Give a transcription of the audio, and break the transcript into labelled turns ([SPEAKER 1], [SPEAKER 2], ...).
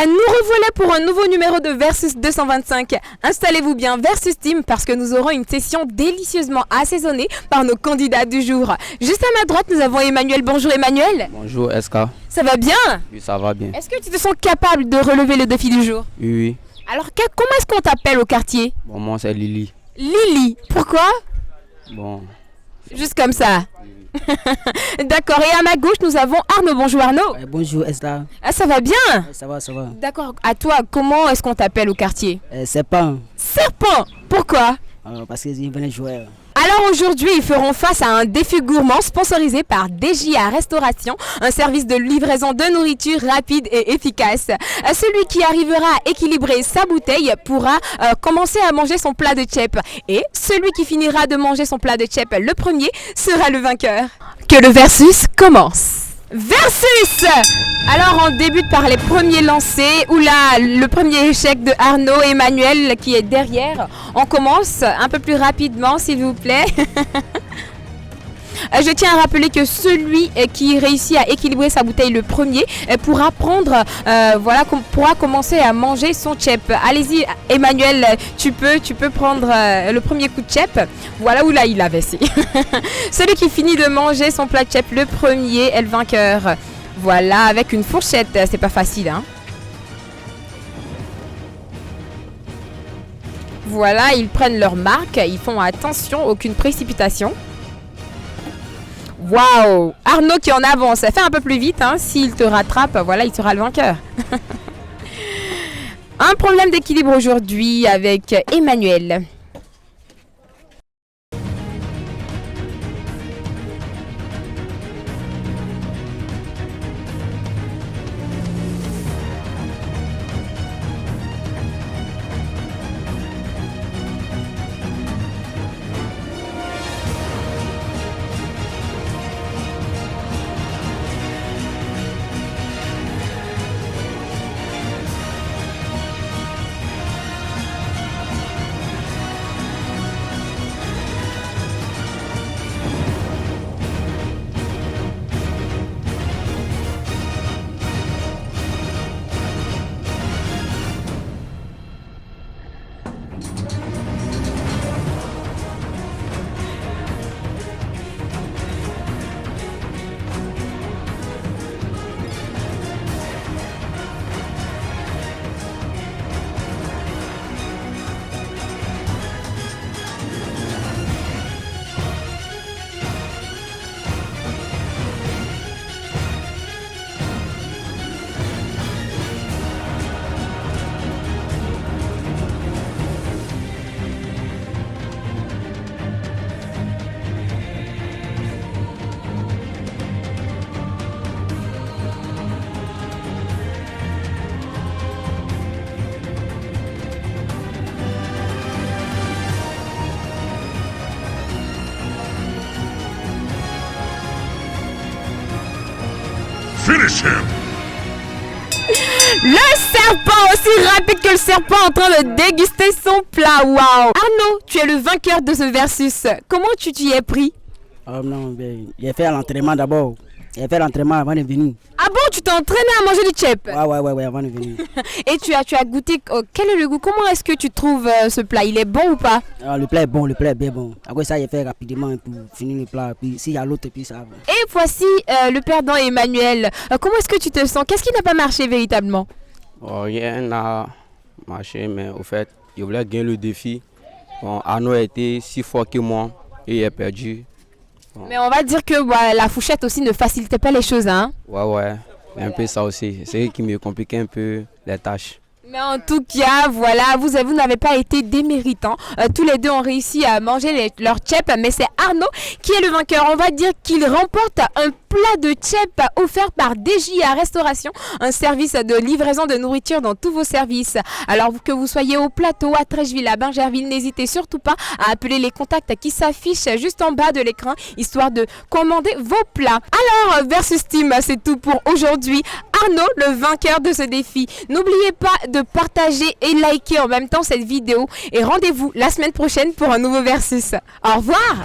[SPEAKER 1] Nous revoilà pour un nouveau numéro de Versus 225. Installez-vous bien Versus Team parce que nous aurons une session délicieusement assaisonnée par nos candidats du jour. Juste à ma droite, nous avons Emmanuel. Bonjour Emmanuel.
[SPEAKER 2] Bonjour SK.
[SPEAKER 1] Ça va bien?
[SPEAKER 2] Oui, ça va bien.
[SPEAKER 1] Est-ce que tu te sens capable de relever le défi du jour?
[SPEAKER 2] Oui, oui.
[SPEAKER 1] Alors comment est-ce qu'on t'appelle au quartier?
[SPEAKER 2] Bon, moi c'est Lily.
[SPEAKER 1] Lily. Pourquoi?
[SPEAKER 2] Bon.
[SPEAKER 1] Juste comme ça. D'accord, et à ma gauche nous avons Arnaud. Bonjour Arnaud.
[SPEAKER 3] Bonjour Esther.
[SPEAKER 1] Ah, ça va bien?
[SPEAKER 3] Ça va, ça va.
[SPEAKER 1] D'accord, à toi, comment est-ce qu'on t'appelle au quartier?
[SPEAKER 3] Serpent.
[SPEAKER 1] Serpent. Pourquoi?
[SPEAKER 3] Parce que je venais jouer.
[SPEAKER 1] Alors aujourd'hui, ils feront face à un défi gourmand sponsorisé par DJA Restauration, un service de livraison de nourriture rapide et efficace. Celui qui arrivera à équilibrer sa bouteille pourra commencer à manger son plat de tchèp. Et celui qui finira de manger son plat de tchèp le premier sera le vainqueur. Que le versus commence. Versus! Alors on débute par les premiers lancers. Oula, le premier échec de Arnaud. Emmanuel qui est derrière. On commence un peu plus rapidement s'il vous plaît. Je tiens à rappeler que celui qui réussit à équilibrer sa bouteille le premier pourra pourra commencer à manger son tchèp. Allez-y Emmanuel, tu peux prendre le premier coup de tchèp. Voilà, où là il avait si. Celui qui finit de manger son plat de tchèp le premier est le vainqueur. Voilà, avec une fourchette, c'est pas facile hein. Voilà, ils prennent leur marque, ils font attention, aucune précipitation. Waouh! Arnaud qui en avance, ça fait un peu plus vite, hein. S'il te rattrape, voilà, il sera le vainqueur. Un problème d'équilibre aujourd'hui avec Emmanuel.
[SPEAKER 4] Finish him!
[SPEAKER 1] Le serpent, aussi rapide que le serpent en train de déguster son plat. Waouh! Arnaud, tu es le vainqueur de ce versus. Comment tu t'y es pris?
[SPEAKER 3] Non, j'ai fait l'entraînement d'abord. J'ai fait l'entraînement avant de venir.
[SPEAKER 1] Ah bon, tu t'es entraîné à manger du tchèp?
[SPEAKER 3] Ouais, avant de venir.
[SPEAKER 1] Et tu as goûté, quel est le goût? Comment est-ce que tu trouves ce plat? Il est bon ou pas?
[SPEAKER 3] Le plat est bien bon. Après ça, j'ai fait rapidement pour finir le plat. Puis s'il y a l'autre, puis ça va.
[SPEAKER 1] Et voici le perdant Emmanuel. Comment est-ce que tu te sens? Qu'est-ce qui n'a pas marché véritablement?
[SPEAKER 2] Rien n'a marché, mais au fait, je voulais gagner le défi. Bon, Arnaud a été si fort que moi et il a perdu. Bon.
[SPEAKER 1] Mais on va dire que la fourchette aussi ne facilitait pas les choses, hein?
[SPEAKER 2] Ouais, un peu ça aussi. C'est ce qui me compliquait un peu les tâches.
[SPEAKER 1] Mais en tout cas, voilà, vous n'avez pas été déméritants. Tous les deux ont réussi à manger leur tchèp, mais c'est Arnaud qui est le vainqueur. On va dire qu'il remporte un plat de tchèp offert par DJA Restauration, un service de livraison de nourriture dans tous vos services. Alors que vous soyez au plateau, à Trècheville, à Bingerville, n'hésitez surtout pas à appeler les contacts qui s'affichent juste en bas de l'écran, histoire de commander vos plats. Alors, Versus Team, c'est tout pour aujourd'hui. Arnaud, le vainqueur de ce défi. N'oubliez pas de partager et liker en même temps cette vidéo. Et rendez-vous la semaine prochaine pour un nouveau Versus. Au revoir!